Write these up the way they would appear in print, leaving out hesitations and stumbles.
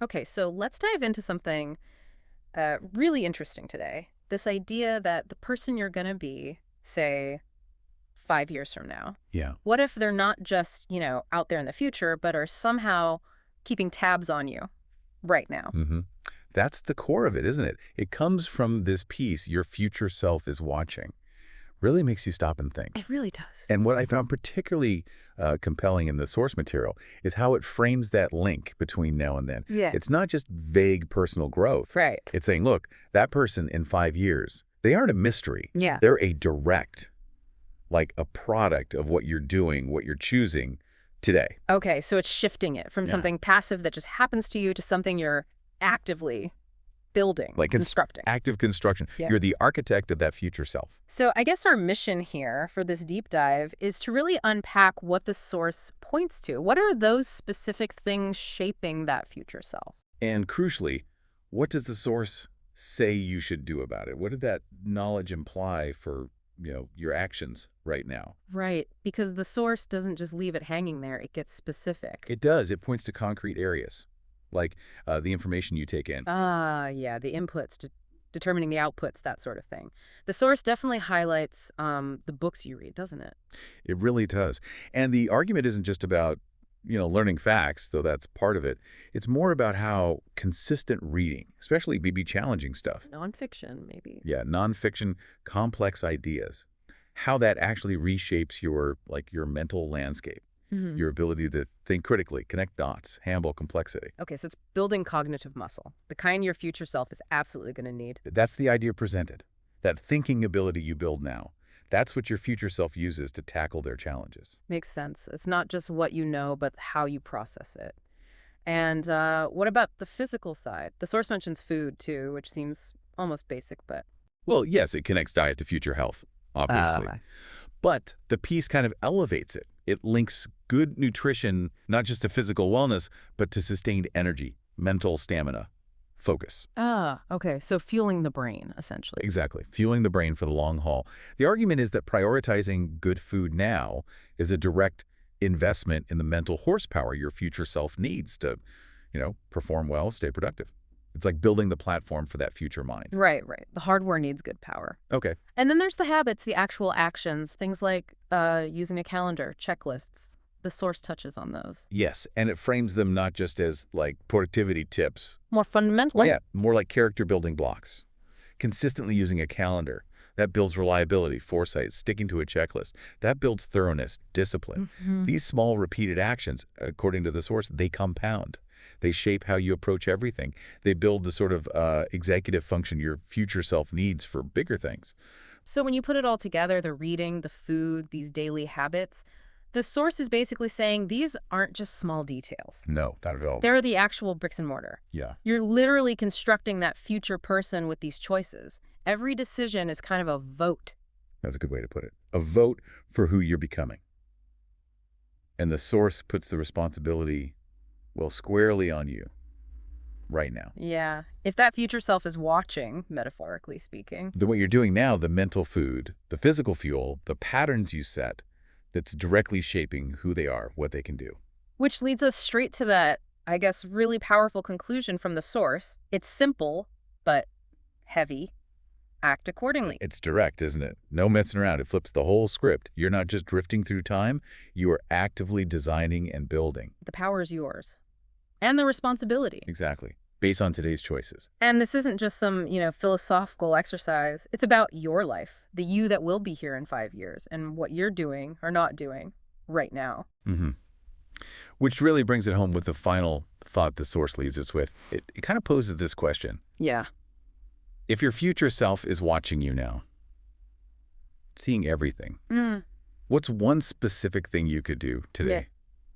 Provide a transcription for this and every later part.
Okay, so let's dive into something really interesting today. This idea that the person you're going to be, say, 5 years from now, Yeah. what if they're not just, out there in the future, but are somehow keeping tabs on you right now? hmm That's the core of it, isn't it? It comes from this piece, your future self is watching. Really makes you stop and think. It really does. And what I found particularly compelling in the source material is how it frames that link between now and then. Yeah. It's not just vague personal growth. Right. It's saying, look, that person in 5 years, they aren't a mystery. Yeah. They're a direct, like a product of what you're doing, what you're choosing today. Okay, so it's shifting it from Yeah. something passive that just happens to you to something you're actively building, Like constructing. active construction. Yeah. You're the architect of that future self. So I guess our mission here for this deep dive is to really unpack what the source points to. What are those specific things shaping that future self? And crucially, what does the source say you should do about it? What did that knowledge imply for, your actions right now? Right, because the source doesn't just leave it hanging there, it gets specific. It does. It points to concrete areas, like the information you take in. Yeah, the inputs, determining the outputs, that sort of thing. The source definitely highlights the books you read, doesn't it? It really does. And the argument isn't just about, learning facts, though that's part of it. It's more about how consistent reading, especially maybe challenging stuff, Nonfiction, maybe. yeah, nonfiction, complex ideas, how that actually reshapes your mental landscape, Hmm. your ability to think critically, connect dots, handle complexity. Okay, so it's building cognitive muscle, the kind your future self is absolutely going to need. That's the idea presented. That thinking ability you build now, that's what your future self uses to tackle their challenges. Makes sense. It's not just what you know, but how you process it. And what about the physical side? The source mentions food, too, which seems almost basic, but... Well, yes, it connects diet to future health, obviously. But the piece kind of elevates it. It links good nutrition, not just to physical wellness, but to sustained energy, mental stamina, focus. Okay. So fueling the brain, essentially. Exactly. Fueling the brain for the long haul. The argument is that prioritizing good food now is a direct investment in the mental horsepower your future self needs to, perform well, stay productive. It's like building the platform for that future mind. Right, right. The hardware needs good power. Okay. And then there's the habits, the actual actions, things like using a calendar, checklists. The source touches on those. Yes, and it frames them not just as like productivity tips. More fundamentally. Yeah, more like character building blocks. Consistently using a calendar. That builds reliability, foresight, sticking to a checklist. That builds thoroughness, discipline. Mhm. These small repeated actions, according to the source, they compound. They shape how you approach everything. They build the sort of executive function your future self needs for bigger things. So when you put it all together, the reading, the food, these daily habits, the source is basically saying these aren't just small details. No, not at all. They're the actual bricks and mortar. Yeah. You're literally constructing that future person with these choices. Every decision is kind of a vote. That's a good way to put it. A vote for who you're becoming. And the source puts the responsibility, well, squarely on you right now. Yeah. If that future self is watching, metaphorically speaking. What you're doing now, the mental food, the physical fuel, the patterns you set, that's directly shaping who they are, what they can do. Which leads us straight to that, I guess, really powerful conclusion from the source. It's simple, but heavy. Act accordingly. It's direct, isn't it? No messing around. It flips the whole script. You're not just drifting through time. You are actively designing and building. The power is yours. And the responsibility. Exactly. Based on today's choices. And this isn't just some, philosophical exercise. It's about your life, the you that will be here in 5 years, and what you're doing or not doing right now. Mm-hmm. Which really brings it home with the final thought the source leaves us with. It kind of poses this question. Yeah. If your future self is watching you now, seeing everything, what's one specific thing you could do today?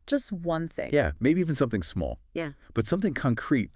Just one thing. Yeah, maybe even something small. Yeah. But something concrete